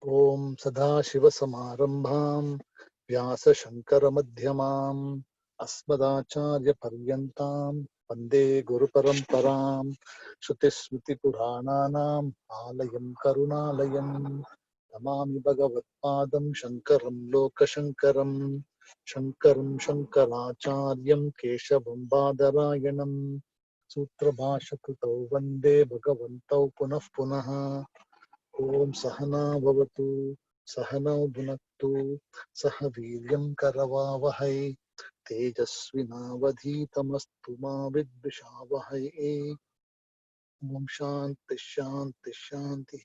Om Sadashivasamārambhām Vyāsaśaṅkaramadhyamām Asmadācārya-paryantām Vande Guruparamparam Shrutismritipurānānām Ālayam Karunalayam Namāmi Bhagavadpādam Shankaram Lokashankaram Shankaram Shankarācāryam Keshavam Bādarayanam Sutrabhāshakritau Vande Bhagavantau Punah Punah Om Sahana Bhavatu Sahana Bhunaktu Saha Viryam Karavavahai Tejasvinavadhitamastu ma vidvishavahai. Om Shanti Shanti Shanti.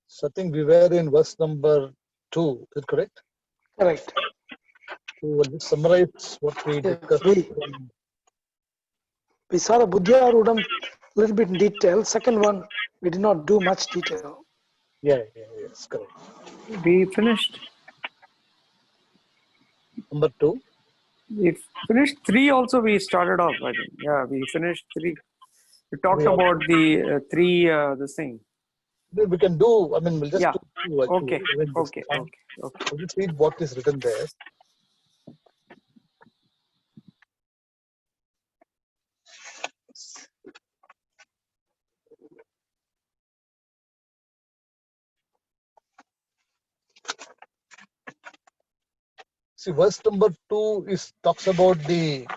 So I think we were in verse number 2. Is it correct? Correct. So we'll just summarize what we discussed. We saw the Buddhyarudam a little bit in detail. Second one, we did not do much detail. Yes, correct. We finished. Number 2. We finished 3 also. We started off, I think. Yeah, we finished 3. We talked Yeah. about the 3, this thing. We can do, I mean, we'll just Yeah. do 2 actually. Okay. Even this Okay. time. Okay. Okay. We'll just read what is written there. See, verse number 2 talks about the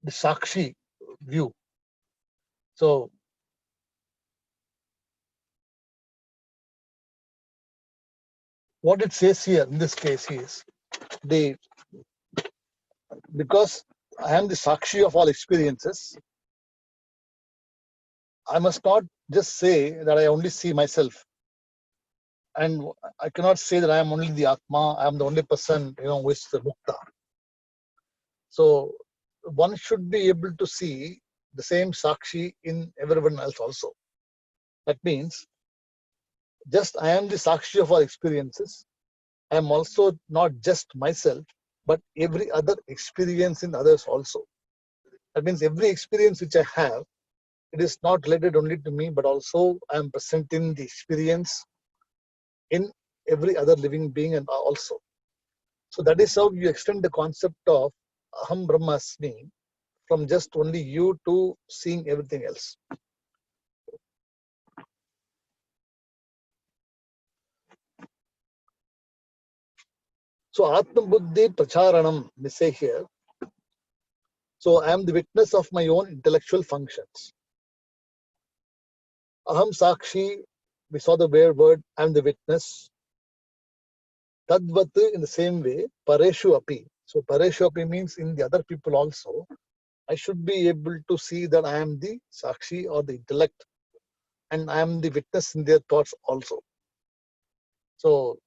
Sakshi view. So, what it says here in this case is because I am the Sakshi of all experiences, I must not just say that I only see myself. And I cannot say that I am only the Atma, I am the only person, who is the Mukta. So, one should be able to see the same Sakshi in everyone else also. That means, just I am the Sakshi of all experiences. I am also not just myself, but every other experience in others also. That means every experience which I have, it is not related only to me, but also I am present in the experience in every other living being and also. So that is how you extend the concept of Aham Brahmasmi from just only you to seeing everything else. So Atma Buddhi Pracharanam, they say here. So I am the witness of my own intellectual functions. Aham Sakshi, we saw the word I am the witness. Tadvat, in the same way, Pareshu Api. So Pareshu Api means in the other people also, I should be able to see that I am the Sakshi or the intellect and I am the witness in their thoughts also. So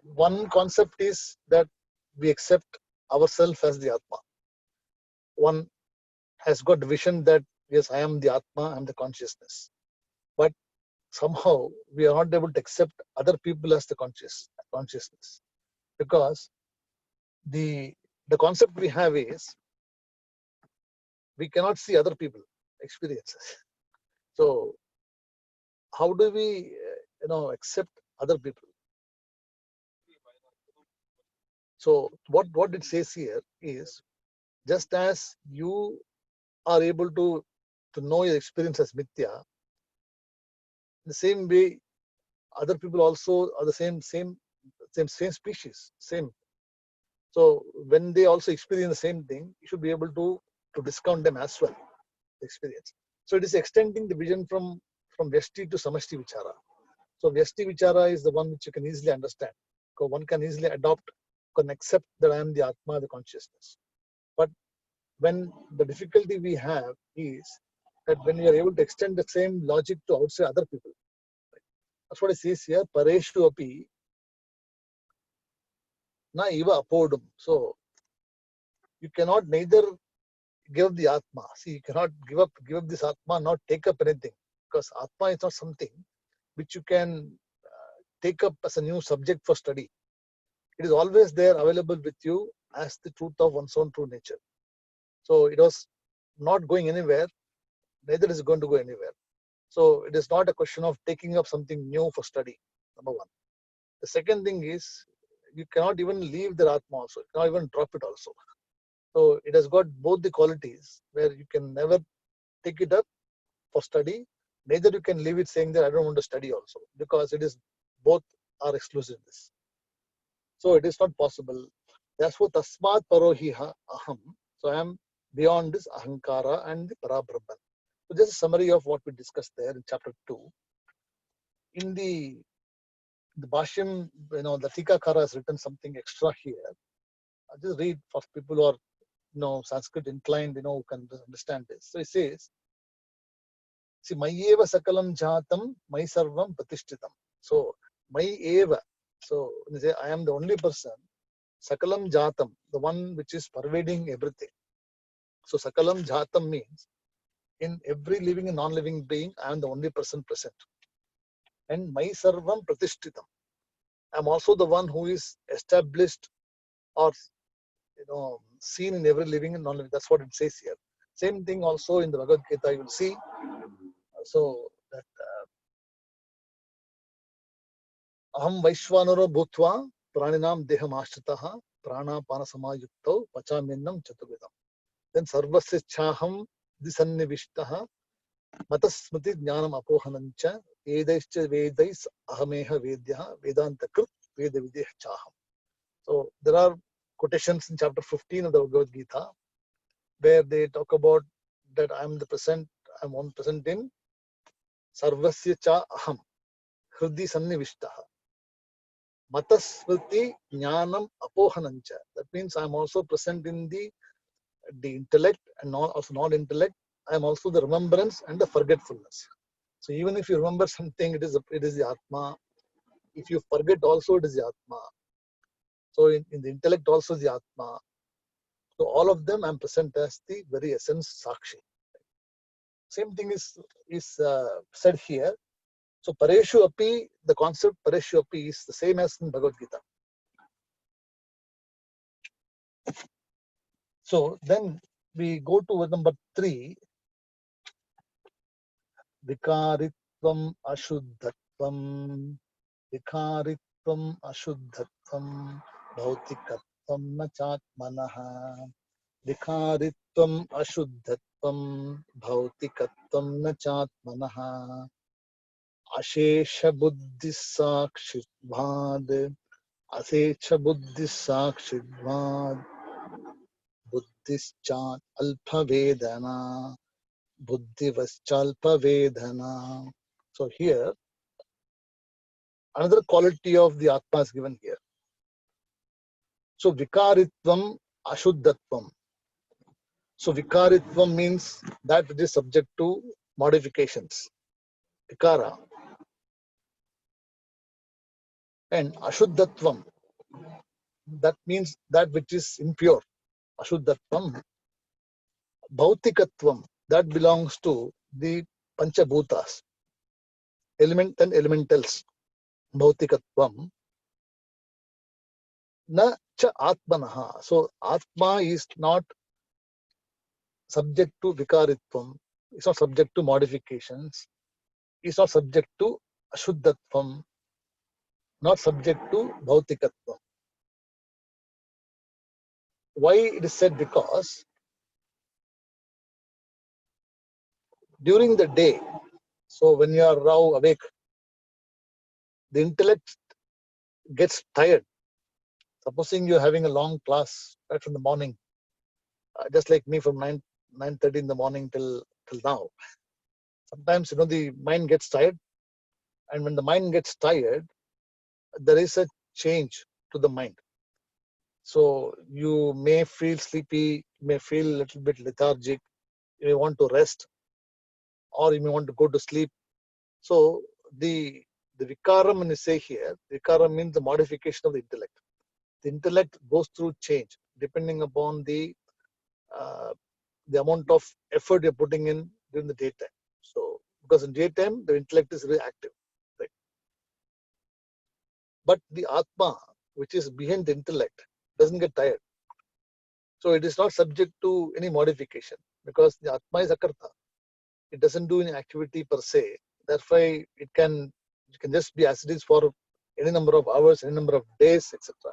one concept is that we accept ourselves as the Atma. One has got vision that yes, I am the Atma, I am the consciousness. But somehow we are not able to accept other people as the consciousness. Because the concept we have is we cannot see other people experiences. So how do we accept other people? So what it says here is just as you are able to know your experience as mithya, the same way other people also are the same species, same. So when they also experience the same thing, you should be able to discount them as well, the experience. So it is extending the vision from Vyashti to Samashti Vichara. So Vyashti Vichara is the one which you can easily understand. So one can easily adopt, can accept that I am the Atma, the consciousness. But when the difficulty we have is that when we are able to extend the same logic to outside other people. That's what it says here, Pareshu Api Na Iva Apodum. So you cannot neither give the Atma. See, you cannot give up this Atma, not take up anything. Because Atma is not something which you can take up as a new subject for study. It is always there available with you as the truth of one's own true nature. So it was not going anywhere, neither is it going to go anywhere. So it is not a question of taking up something new for study, number one. The second thing is, you cannot even leave the Atma also, you cannot even drop it also. So it has got both the qualities where you can never take it up for study, neither you can leave it saying that I don't want to study also, because it is both are exclusiveness. So it is not possible. Therefore, tasmat parohiha aham. So I am beyond this ahankara and the parabrahman. So just a summary of what we discussed there in chapter 2. In the Bhashyam, the Tikakara has written something extra here. I'll just read for people who are Sanskrit inclined, who can understand this. So it says, see, Mayeva Sakalam Jatam, Mai Sarvam Pratishtitam. So, Mayeva. So, when you say, I am the only person, Sakalam Jatam, the one which is pervading everything. So, Sakalam Jatam means, in every living and non-living being, I am the only person present. And Mai Sarvam Pratishtitam. I am also the one who is established or seen in every living and non-living. That's what it says here. Same thing also in the Bhagavad Gita, you will see. So that Aham Vaishwanaro Bhutva Praninam Deham Ashritaha Pranapana Samayukto Pachaminnam Chatuvidam. Then Sarvasya Chaham Disannivishtaha Matasmati Jnanam Apohanancha Edaischa Vedais Ahameha Vedyaha Vedanta Krit Veda Videh Chaham. So there are quotations in chapter 15 of the Bhagavad Gita where they talk about that I'm one present in Sarvasya Cha Aham Hridi Sannivishtaha Matasmriti Jnanam Apohanancha. That means I'm also present in the intellect and also non-intellect. I'm also the remembrance and the forgetfulness. So even if you remember something, it is the Atma. If you forget also, it is the Atma. So in the intellect also the Atma. So all of them I'm present as the very essence Sakshi. Same thing is said here. So Pareshu Api, the concept Pareshu Api is the same as in Bhagavad Gita. So then we go to number 3. Vikaritvam Ashuddhatvam. Vikaritvam Ashuddhatvam. Bhautikatvam Nachatmanaha. Vikaritvam Ashuddhatvam. Bhautikatvam Nachatmanaha. Ashesha Buddhi Sakshitvad. Asesha Buddhi Sakshitvad. Buddhischat Alpa Vedana. Buddhivaschalpa Vedana. So here, another quality of the Atma is given here. So Vikaritvam Ashuddhatvam. So Vikaritvam means that which is subject to modifications. Vikara. And Ashuddhatvam, that means that which is impure. Ashuddhatvam. Bhautikatvam, that belongs to the Panchabhutas, element and elementals. Bhautikatvam. Na cha Atmanaha. So Atma is not subject to Vikaritvam. It's not subject to modifications. It's not subject to Ashuddhatvam. Not subject to Bhautikatvam. Why it is said? Because during the day, so when you are now awake, the intellect gets tired. Supposing you're having a long class right from the morning, just like me from 9:30 in the morning till now. Sometimes the mind gets tired, and when the mind gets tired, there is a change to the mind. So you may feel sleepy, you may feel a little bit lethargic, you may want to rest, or you may want to go to sleep. So the vikaram, when you say here, vikaram means the modification of the intellect. The intellect goes through change depending upon the amount of effort you're putting in during the daytime. So because in daytime the intellect is very active, right? But the Atma, which is behind the intellect, doesn't get tired. So it is not subject to any modification because the Atma is Akarta. It doesn't do any activity per se. That's why it can just be as it is for any number of hours, any number of days, etc.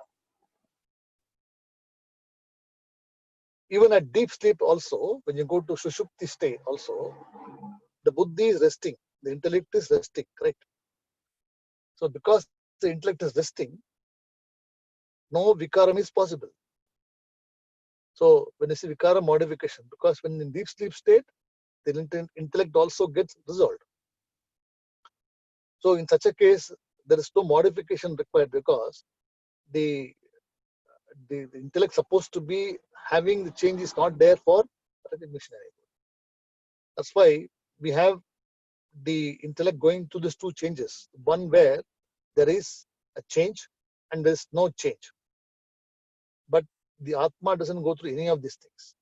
Even at deep sleep also, when you go to Sushupti state also, the buddhi is resting, the intellect is resting, correct? So because the intellect is resting, no vikaram is possible. So when you see vikara modification, because when in deep sleep state, the intellect also gets resolved. So in such a case, there is no modification required because the intellect supposed to be having the change is not there for recognition. That's why we have the intellect going through these two changes. One where there is a change and there is no change. But the Atma doesn't go through any of these things.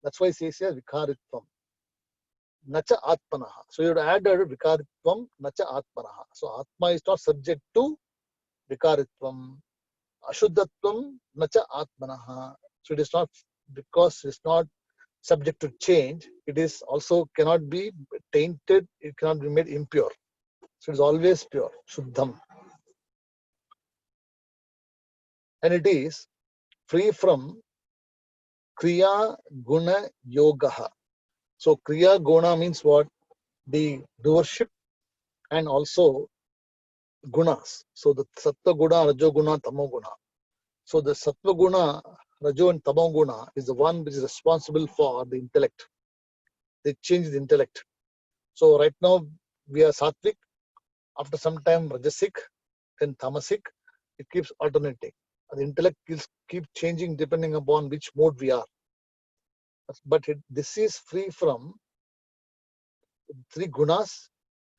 That's why it says here Vikaritvam. Nacha Atmanaha. So you have added Vikaritvam, Nacha Atmanaha. So Atma is not subject to Vikaritvam. Ashuddhatvam, Nacha Atmanaha. So it is not, because it is not subject to change, it is also cannot be tainted, it cannot be made impure. So it is always pure, Shuddham. And it is free from Kriya Guna Yogaha. So Kriya Guna means what? The doership and also gunas. So the Sattva Guna, Rajo Guna, Tamo Guna. So the Sattva Guna, Rajo and Tamo Guna is the one which is responsible for the intellect. They change the intellect. So right now we are Sattvic, after some time Rajasic, then Tamasic, it keeps alternating. And the intellect keep changing depending upon which mode we are. But this is free from 3 gunas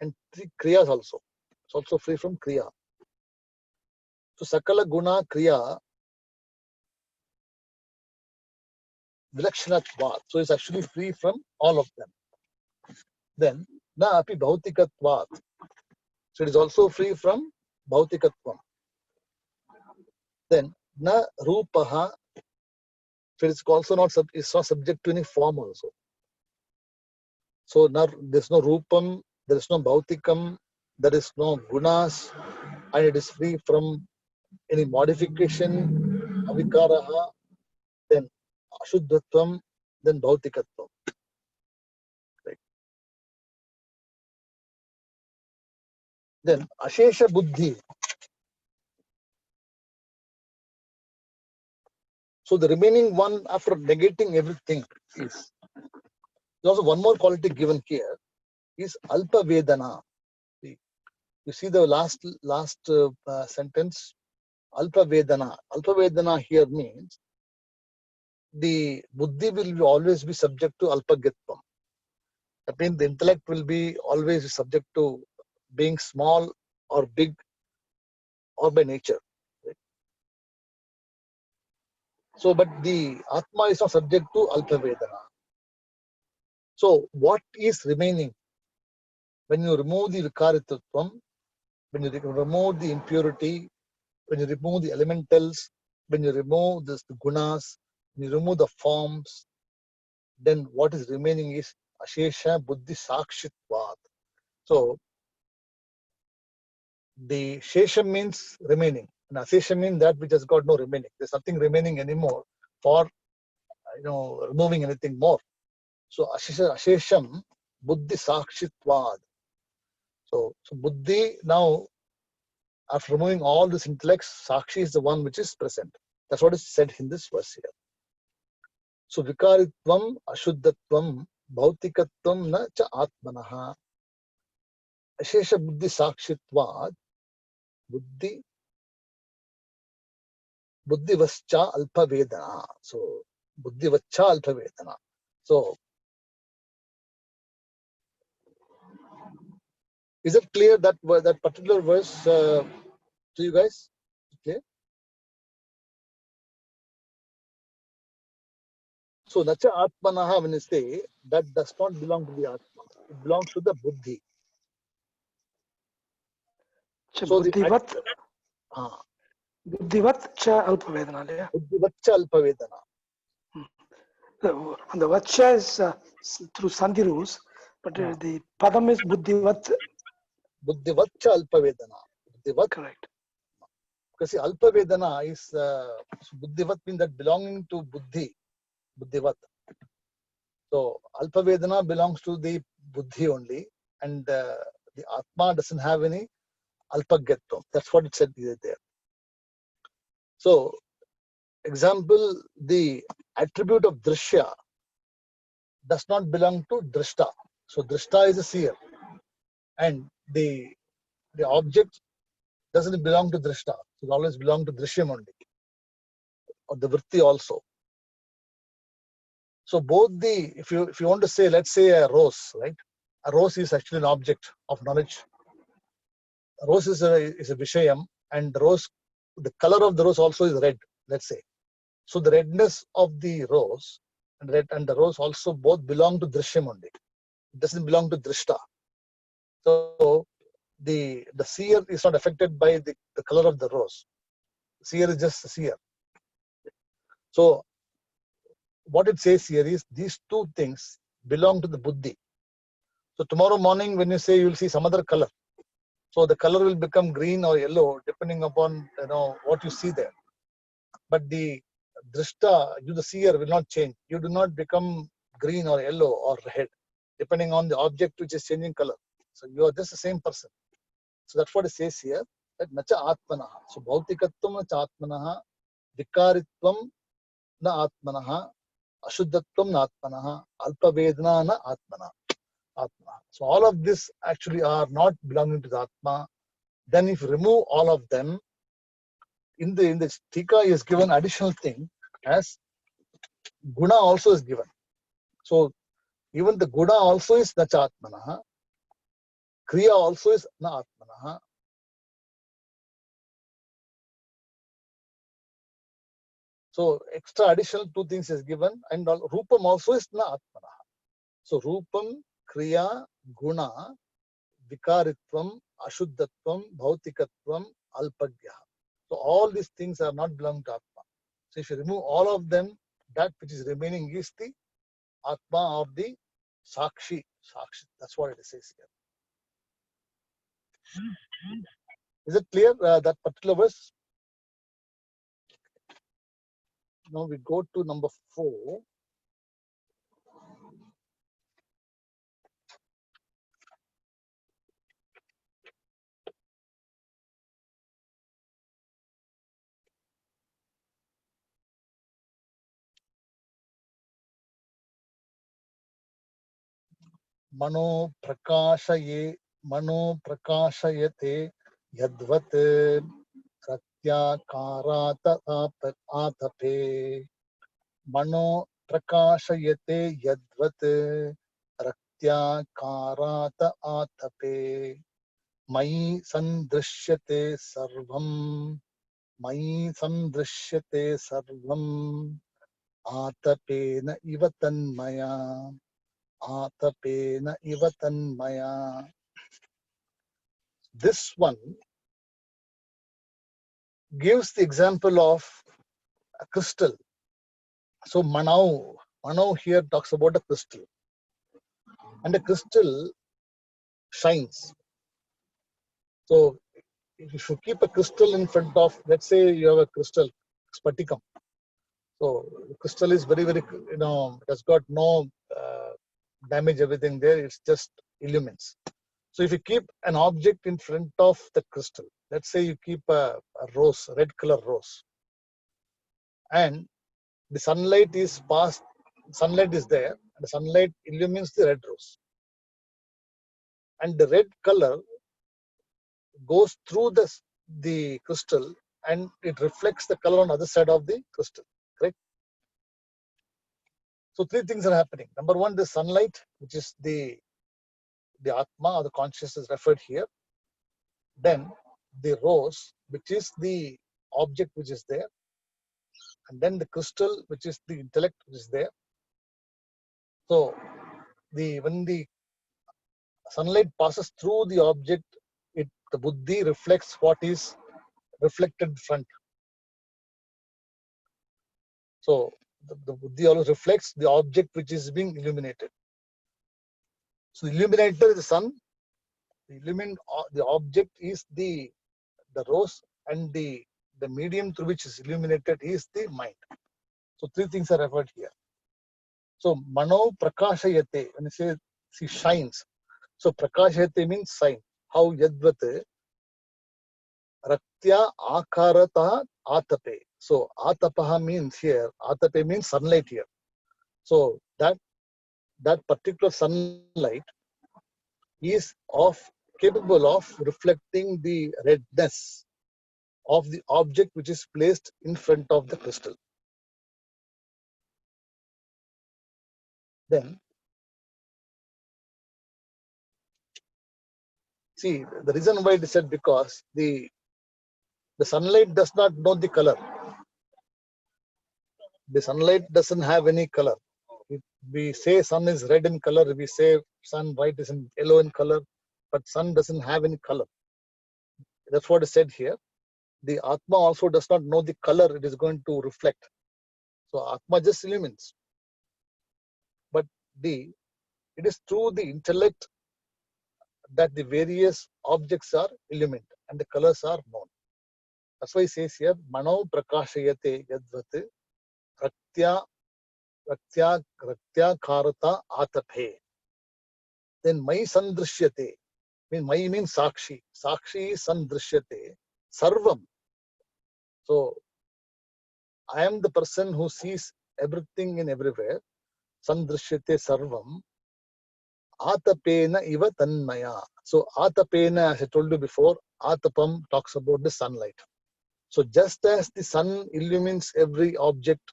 and 3 kriyas also. It's also free from kriya. So Sakala Guna Kriya Vilakshanatvat. So it's actually free from all of them. Then Na Api Bhautikatvat. So it is also free from Bhautikatvam. Then Na Rupaha. So it's also not subject to any form also. So there's no Rupam, there is no Bhautikam, there is no Gunas, and it is free from any modification, Avikaraha, then Ashuddhatvam, then Bhautikatvam. Right. Then Ashesha Buddhi. So the remaining one after negating everything is. There's also one more quality given here is Alpa Vedana. You see the last sentence, Alpa Vedana. Alpa Vedana here means the buddhi will always be subject to Alpagatvam. That means the intellect will be always subject to being small or big or by nature. Right? So, but the Atma is not subject to Alpa Vedana. So, what is remaining? When you remove the Vikaritvatvam, when you remove the impurity, when you remove the elementals, when you remove the gunas, when you remove the forms, then what is remaining is Ashesha Buddhi Sakshitvat. So, the Shesha means remaining, and Ashesha means that which has got no remaining. There's nothing remaining anymore for removing anything more. So Ashesham Buddhi Sakshitvad. So Buddhi now, after removing all this intellects, Sakshi is the one which is present. That's what is said in this verse here. So Vikaritvam, Ashuddhatvam, Bhautikatvam na cha Atmanaha. Ashesha Buddhi Sakshitvad, Buddhi Vascha Alpa Vedana. So Buddhi Vascha Alpa Vedana. So is it clear that particular verse to you guys? Okay. So Nacha Atmanaha, when you say, that does not belong to the Atma. It belongs to the Buddhi. So Buddhivat cha Alpa Vedana. Buddhivat cha Alpa Vedana. the Vacha is through Sandhi rules, but the Padam is Buddhivat. Buddhivat cha Alpavedana. Buddhivat. Correct. Because see, Alpavedana is so Buddhivat means that belonging to Buddhi. Buddhivat. So Alpavedana belongs to the Buddhi only, and the Atma doesn't have any Alpagyatvam. That's what it said there. So, example, the attribute of Drishya does not belong to Drishta. So Drishta is a seer, and the object doesn't belong to Drishta. It always belong to Drishyam only, or the Vritti also. So both if you want to say, let's say a rose, right? A rose is actually an object of knowledge. A rose is a Vishayam, and the color of the rose also is red, let's say. So the redness of the rose and the rose also both belong to Drishyam only. It doesn't belong to Drishta. So the seer is not affected by the color of the rose. The seer is just a seer. So what it says here is these two things belong to the Buddhi. So tomorrow morning when you say you will see some other color, so the color will become green or yellow depending upon what you see there. But the Drishta, you the seer, will not change. You do not become green or yellow or red depending on the object which is changing color. So you are just the same person. So that's what it says here, that nacha atmanaha. So bhautikatvam nacha atmanaha, vikaritvam na atmanaha, ashuddhatvam na atmanaha, alpavedana na atmanaha. So all of this actually are not belonging to the Atma. Then if you remove all of them, in the Tika is given additional thing as Guna also is given. So even the Guna also is nacha atmanaha, Kriya also is na atmanaha. So extra additional two things is given, and Rupam also is na atmanaha. So Rupam, Kriya, Guna, Vikaritvam, Ashuddhatvam, Bhautikatvam, Alpagya. So all these things are not belong to Atma. So if you remove all of them, that which is remaining is the Atma of the Sakshi. That's what it says here. Is it clear, that particular verse? Now we go to number 4. Mano prakashayate yadvat Ratyakarata atape. Mano prakashayate yadvat Ratyakarata atape. Mai sandrishyate sarvam. Mai sandrishyate sarvam. Atapena ivatanmaya. Atapena ivatanmaya. This one gives the example of a crystal. So Manau here talks about a crystal. And a crystal shines. So if you keep a crystal in front of, let's say you have a crystal, spatikam. So the crystal is very, very, it has got no damage, everything there, it's just illumines. So if you keep an object in front of the crystal, let's say you keep a rose, a red color rose, and the sunlight is there, and the sunlight illumines the red rose. And the red color goes through the crystal and it reflects the color on the other side of the crystal, correct? So three things are happening. Number one, the sunlight, which is the Atma or the consciousness referred here. Then the rose, which is the object which is there. And then the crystal, which is the intellect which is there. So when the sunlight passes through the object, the buddhi reflects what is reflected in front. So the buddhi always reflects the object which is being illuminated. So the illuminator is the sun. The object is the rose, and the medium through which is illuminated is the mind. So three things are referred here. So mano prakashayate, when you say she shines. So prakashayate means sign. How yadvat raktya akarata atape. So atapaha means here, atape means sunlight here. So that particular sunlight is capable of reflecting the redness of the object which is placed in front of the crystal. Then, see, the reason why it is said, because the sunlight does not know the color. The sunlight doesn't have any color. If we say sun is red in color, we say sun white is in yellow in color, but sun doesn't have any color. That's what is said here. The Atma also does not know the color it is going to reflect. So Atma just illumines. But it is through the intellect that the various objects are illumined and the colors are known. That's why he says here, Mano prakashayate yadvat raktya karata atape. Then Mai sandrishyate. Mai means Sakshi. Sakshi is sandrishyate. Sarvam. So I am the person who sees everything in everywhere. Sandrishyate sarvam. Atapena iva tanmaya. So atapena, as I told you before, atapam talks about the sunlight. So just as the sun illumines every object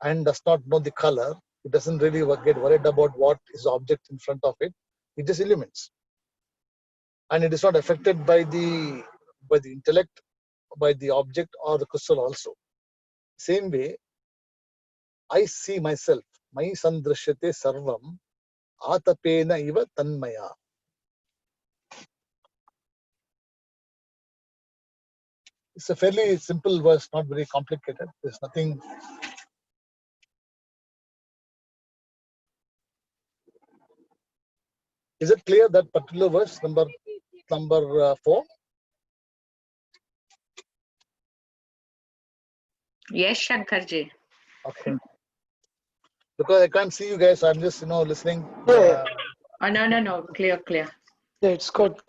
and does not know the color, it doesn't really get worried about what is the object in front of it. It just illumines. And it is not affected by the intellect, by the object or the crystal also. Same way, I see myself. Mai sandrishyate sarvam atapena iva tanmaya. It's a fairly simple verse, not very complicated. There's nothing. Is it clear, that particular verse, number 4? Yes, Shankarji. Okay. Because I can't see you guys, I'm just listening. Yeah. Oh, no. Clear. Yeah, it's good.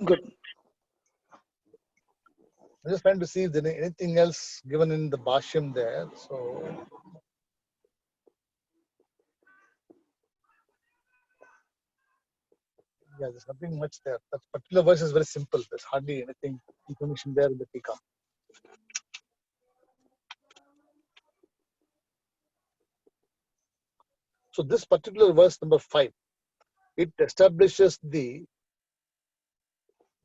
I'm just trying to see if there's anything else given in the Bhashyam there. So, yeah, there's nothing much there. That particular verse is very simple. There's hardly anything information there in the Tika. So this particular verse, number 5, it establishes the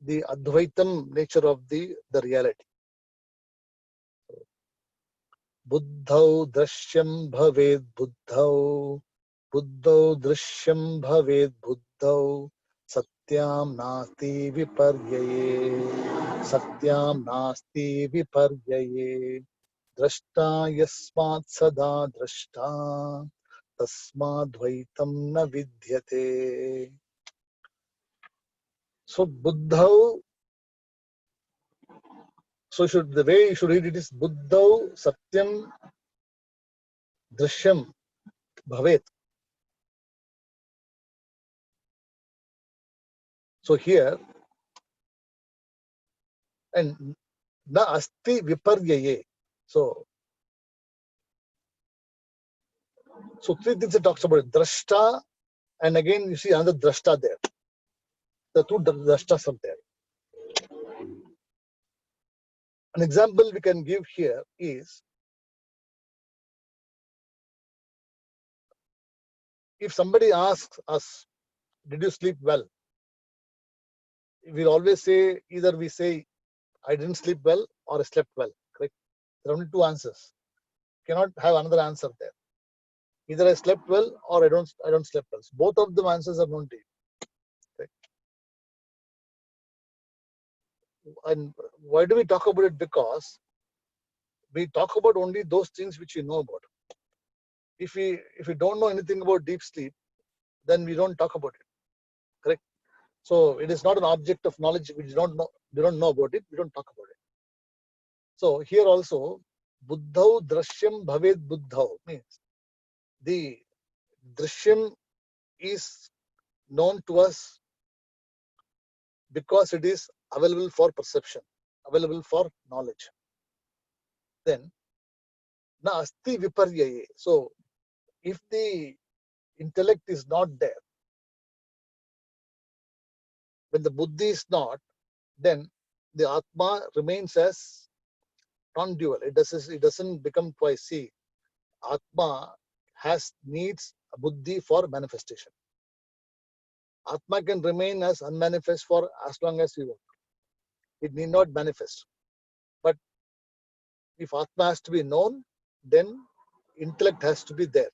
Advaitam nature of the reality. Buddhau drishyam bhaved buddhau. Buddhau drishyam bhaved buddhau. Satyam nasti viparyaye. Satyam nasti viparyaye. Drashta yasmat sada drashta. Tasmadvaitam na vidyate. So Buddhau. So the way you should read it is Buddhau Satyam Drishyam Bhavet. So here, and na asti viparyaye. So three things it talks about it. Drashta, and again you see another drashta there. The two drashtas are there. An example we can give here is, if somebody asks us, did you sleep well? We'll always say, either we say, I didn't sleep well, or I slept well. Correct? There are only two answers. You cannot have another answer there. Either I slept well or I don't sleep well. So both of them answers are known to you. Correct? And why do we talk about it? Because we talk about only those things which we know about. If we don't know anything about deep sleep, then we don't talk about it. Correct? So it is not an object of knowledge. We don't know about it. We don't talk about it. So here also, buddhau drishyam bhaved buddhau means the drishyam is known to us because it is available for perception, available for knowledge. Then, na asti viparyaye. So, if the intellect is not there, when the buddhi is not, then the atma remains as non-dual. It doesn't become twice. See, atma needs a buddhi for manifestation. Atma can remain as unmanifest for as long as we want. It need not manifest. But if Atma has to be known, then intellect has to be there.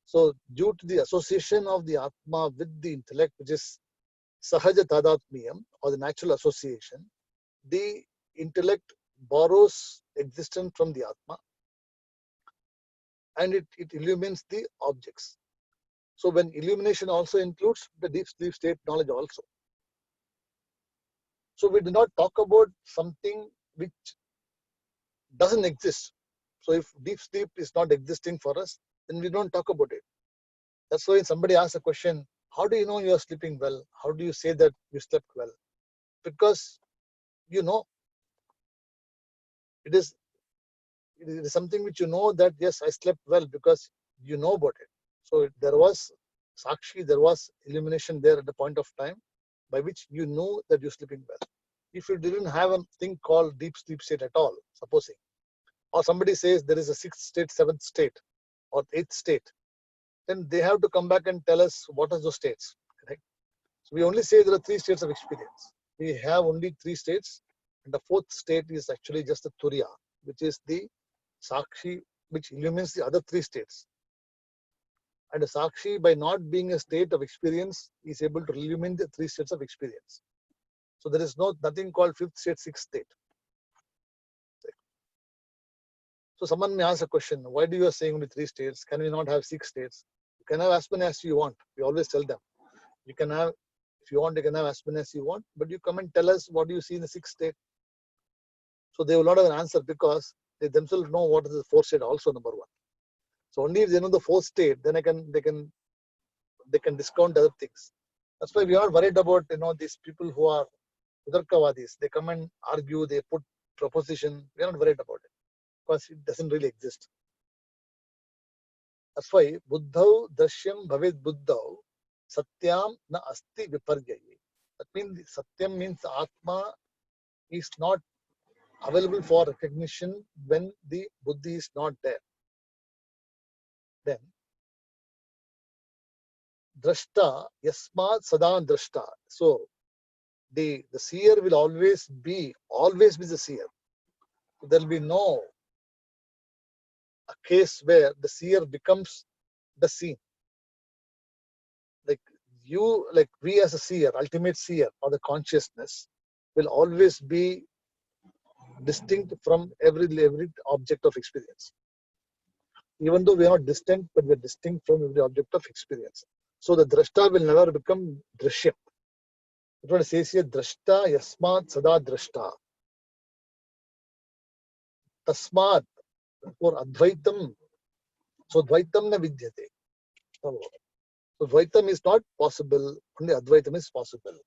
So due to the association of the Atma with the intellect, which is Sahaja Tadatmiyam, or the natural association, the intellect borrows existence from the Atma and it illumines the objects. So when illumination also includes the deep sleep state knowledge also. So we do not talk about something which doesn't exist. So if deep sleep is not existing for us, then we don't talk about it. That's why somebody asks a question, how do you know you are sleeping well? How do you say that you slept well? Because you know. It is something which you know that yes, I slept well because you know about it. So there was sakshi, there was illumination there at the point of time by which you know that you're sleeping well. If you didn't have a thing called deep sleep state at all, supposing, or somebody says there is a 6th state, 7th state, or 8th state, then they have to come back and tell us what are those states. Correct? So we only say there are 3 states of experience. We have only 3 states, and the 4th state is actually just the turiya, which is the sakshi, which illumines the other 3 states. And the sakshi, by not being a state of experience, is able to illumine the 3 states of experience. So there is nothing called 5th state, 6th state. So someone may ask a question, why do you are saying only 3 states? Can we not have 6 states? You can have as many as you want. We always tell them. You can have, if you want, you can have as many as you want, but you come and tell us what do you see in the 6th state. So they will not have an answer because they themselves know what is the 4th state also, number 1. So only if they know the 4th state, then they can discount other things. That's why we are not worried about these people who are Udarkavadis. They come and argue, they put proposition. We are not worried about it because it doesn't really exist. That's why Buddhau Dashyam Bhaved Buddhau Satyam na asti viparyayi. That means Satyam means Atma is not available for recognition when the Buddhi is not there. Then Drashta Yasmat Sada Drashta. So the seer will always be the seer. There will be no a case where the seer becomes the seen. Like we as a seer, ultimate seer, or the consciousness will always be distinct from every object of experience. Even though we are not distinct, but we are distinct from every object of experience. So the drashta will never become drishyam. That's what it says here, drashta yasmat sada drashta. Tasmat, for advaitam. So dvaitam na vidyate. So dvaitam is not possible, only advaitam is possible.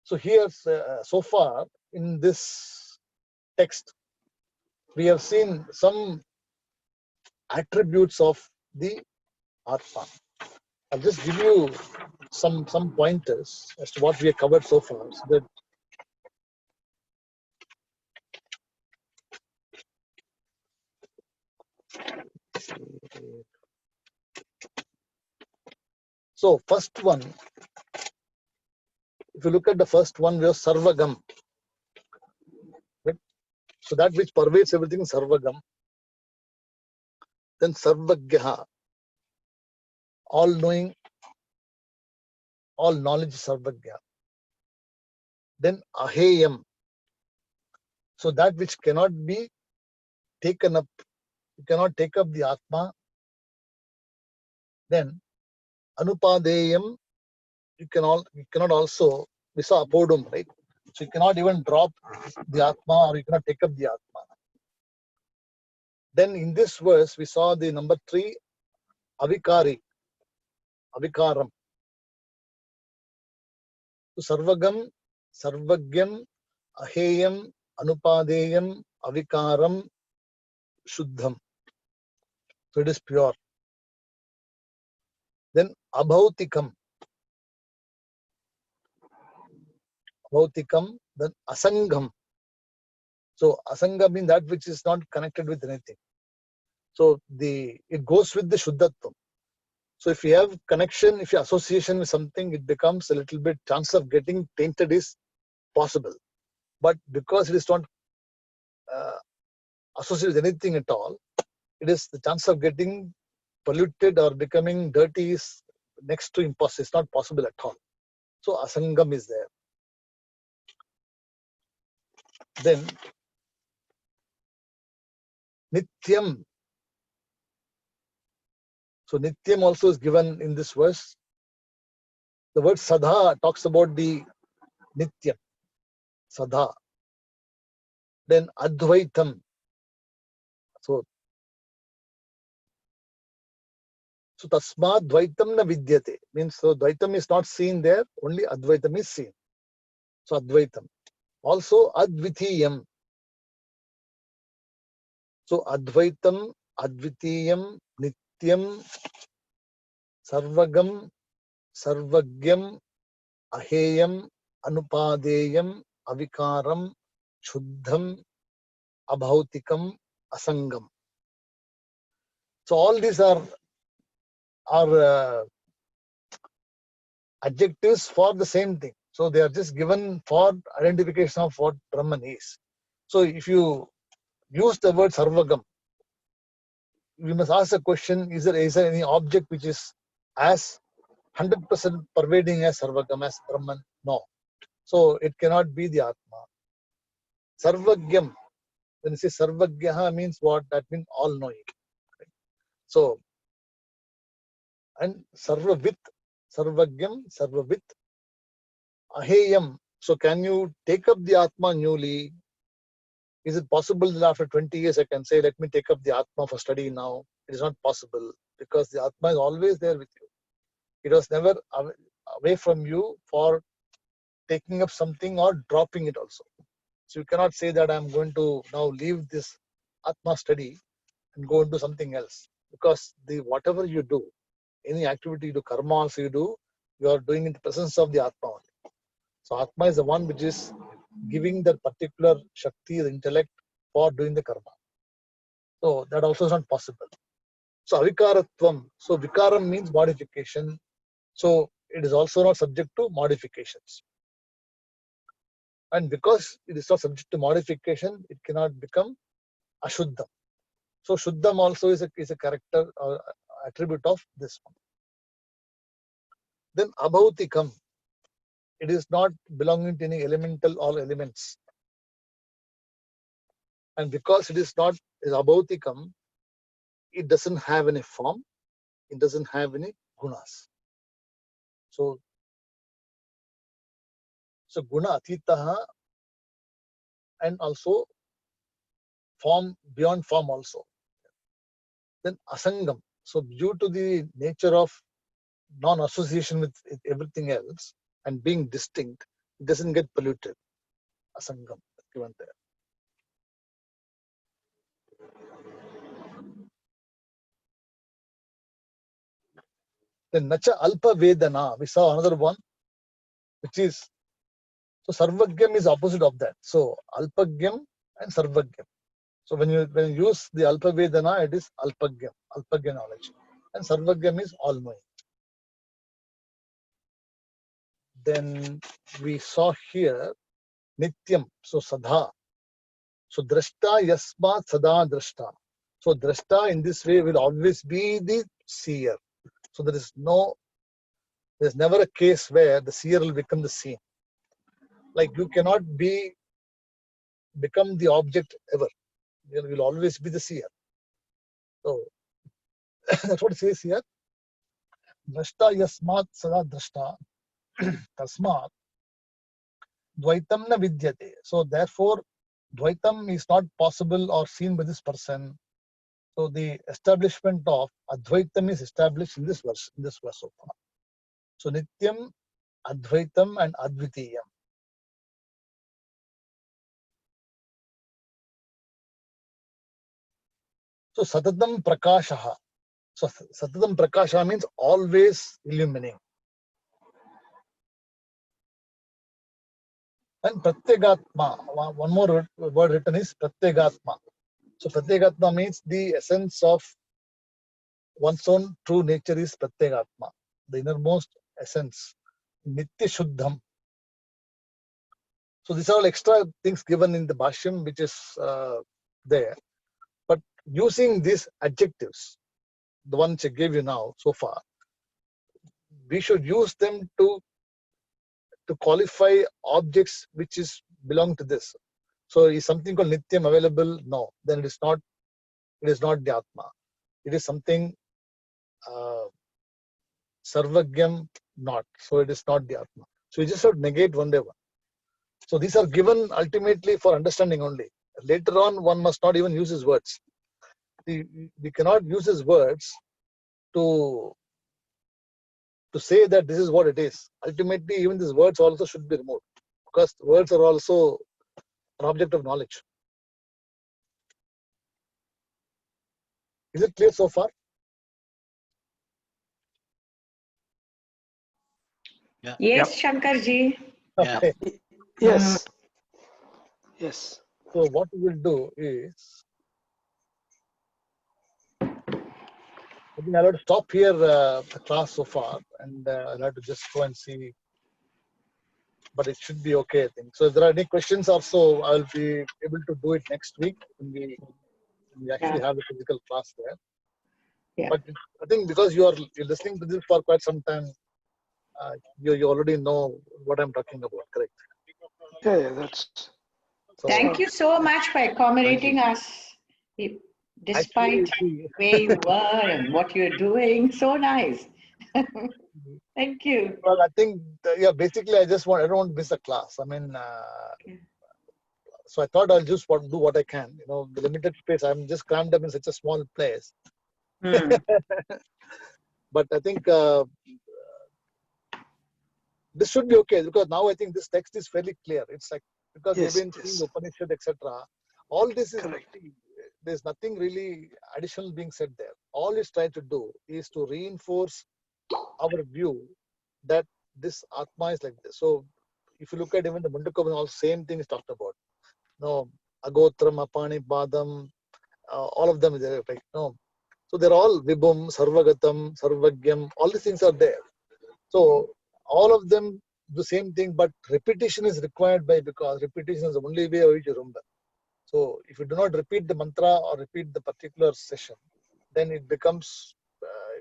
So here, so far in this text, we have seen some attributes of the Atma. I'll just give you some pointers as to what we have covered so far. So first one, if you look at the first one, we have Sarvagam. Right? So that which pervades everything is Sarvagam. Then Sarvagyaha, all knowing, all knowledge is Sarvagya. Then Aheyam, so that which cannot be taken up, you cannot take up the Atma. Then Anupadeyam, you cannot also, we saw apodum, right? So you cannot even drop the Atma or you cannot take up the Atma. Then in this verse, we saw the number 3, Avikari, Avikaram. So Sarvagam, Sarvagyam, Aheyam, Anupadeyam, Avikaram, Shuddham. So it is pure. Then Abhautikam. Bhautikam, then Asangam. So Asangam means that which is not connected with anything. So it goes with the Shuddhatvam. So if you have connection, if you association with something, it becomes a little bit chance of getting tainted is possible. But because it is not associated with anything at all, it is the chance of getting polluted or becoming dirty is next to impossible. It's not possible at all. So Asangam is there. Then Nityam. So Nityam also is given in this verse. The word Sadha talks about the Nityam. Sadha. Then Advaitam. So Tasmad Dvaitam na Vidyate. Means so Dvaitam is not seen there, only Advaitam is seen. So Advaitam. Also Advitiyam. So Advaitam, Advitiyam, Nityam, Sarvagam, Sarvagyam, Aheyam, Anupadeyam, Avikaram, Shuddham, Abhautikam, Asangam. So all these are adjectives for the same thing. So they are just given for identification of what Brahman is. So if you use the word Sarvagam, we must ask a question, is there any object which is as 100% pervading as Sarvagam, as Brahman? No. So it cannot be the Atma. Sarvagyam, when you say Sarvagyaha means what? That means all knowing. So, and Sarvavit, Sarvagyam, Sarvavit, Aheyam. So can you take up the Atma newly? Is it possible that after 20 years I can say, let me take up the Atma for study now? It is not possible because the Atma is always there with you. It was never away from you for taking up something or dropping it also. So you cannot say that I'm going to now leave this Atma study and go into something else. Because whatever you do, any activity you do, karma also you are doing in the presence of the Atma only. So Atma is the one which is giving that particular Shakti, the intellect, for doing the karma. So that also is not possible. So Avikaratvam. So Vikaram means modification. So it is also not subject to modifications. And because it is not subject to modification, it cannot become Ashuddham. So Shuddham also is a character or attribute of this one. Then Abhautikam. It is not belonging to any elemental or elements. And because it is Abhautikam, it doesn't have any form, it doesn't have any gunas. So guna atitaha and also form, beyond form also. Then asangam. So due to the nature of non-association with everything else and being distinct, it doesn't get polluted. Asangam given there. Then Nacha Alpa Vedana, we saw another one, which is, so Sarvagyam is opposite of that. So Alpagyam and Sarvagyam. So when you use the Alpa Vedana, it is Alpagyam, Alpagya knowledge. And Sarvagyam is all knowing. Then we saw here Nityam, so Sadha. So Drashta Yasmat Sada Drashta. So Drashta in this way will always be the seer. So there's never a case where the seer will become the seen. Like you cannot become the object ever. You will always be the seer. So that's what it says here. Drashta yasmat sada drashta tasmat dvaitam na vidyate. So therefore, dvaitam is not possible or seen by this person. So the establishment of advaitam is established in this verse so far. So nityam, advaitam, and advitiyam. So satatam prakashaha. So satatam prakasha means always illumining. And pratyagatma, one more word written is pratyagatma. So pratyagatma means the essence of one's own true nature is pratyagatma, the innermost essence, nitya shuddham. So these are all extra things given in the Bhashyam which is there. But using these adjectives, the ones I gave you now so far, we should use them to qualify objects which belong to this. So is something called nityam available? No. Then it is not the Atma. It is something sarvagyam, not. So it is not the Atma. So you just have to negate one by one. So these are given ultimately for understanding only. Later on, one must not even use his words. We cannot use his words to say that this is what it is. Ultimately, even these words also should be removed because words are also an object of knowledge. Is it clear so far? Yes, Shankarji. Yeah. Okay. Yes. Yes. So what we will do is, I think I'll have to stop here the class so far, and I'll have to just go and see. But it should be okay, I think. So if there are any questions also, I'll be able to do it next week when we actually have the physical class there. Yeah. But I think because you're listening to this for quite some time, you already know what I'm talking about, correct? Yeah, that's. So Thank you so much for accommodating us, despite actually, where you were and what you're doing. So nice. Thank you. well, I think basically I don't want to miss a class. I mean, so I thought I'll just do what I can. The limited space. I'm just crammed up in such a small place. Hmm. But I think this should be okay because now I think this text is fairly clear. It's like because we've Yes, been seeing yes. Upanishad, etc. All this is Correct. nothing. There's nothing really additional being said there. All it's trying to do is to reinforce our view that this Atma is like this. So if you look at even the Mundaka, all same thing is talked about. No, Agotram, Apani, Badam, all of them is there. Like, no. So they're all Vibhum, Sarvagatam, Sarvagyam, all these things are there. So all of them the same thing, but repetition is required because repetition is the only way of which you remember. So if you do not repeat the mantra or repeat the particular session, then it becomes,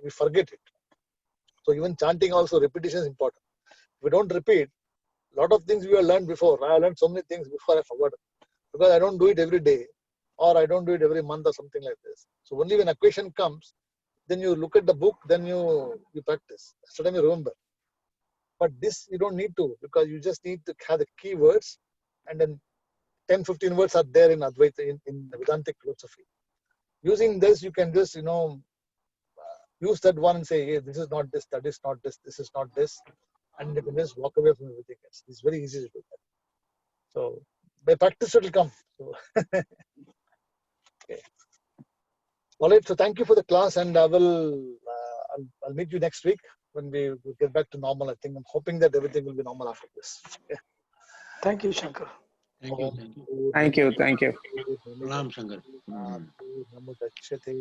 we forget it. So even chanting also, repetition is important. If we don't repeat, a lot of things we have learned before. I have learned so many things before I forgot because I don't do it every day or I don't do it every month or something like this. So only when occasion comes, then you look at the book, then you practice. Suddenly you remember. But this you don't need to because you just need to have the keywords and then 10-15 words are there in Advaita, in Vedantic philosophy. Using this, you can just, use that one and say, hey, this is not this, that is not this, this is not this. And you can just walk away from everything else. It's very easy to do that. So by practice, it will come. So, okay. All right. So thank you for the class, and I will, I'll meet you next week when we get back to normal. I think I'm hoping that everything will be normal after this. Okay. Thank you, Shankar. Thank you. Thank you. Thank you. Thank you. Pranam, Shankar. पूर्णमुदच्यते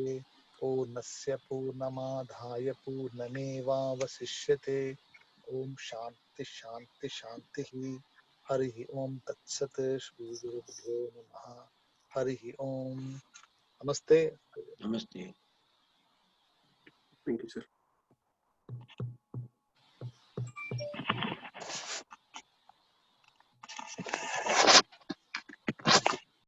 पूर्णस्य पूर्णमादाय पूर्णमेवावशिष्यते ओम शांति शांति शांतिः हरिः ओम तत्सत् श्री गुरुभ्यो नमः हरिः ओम नमस्ते Namaste. Thank you, sir.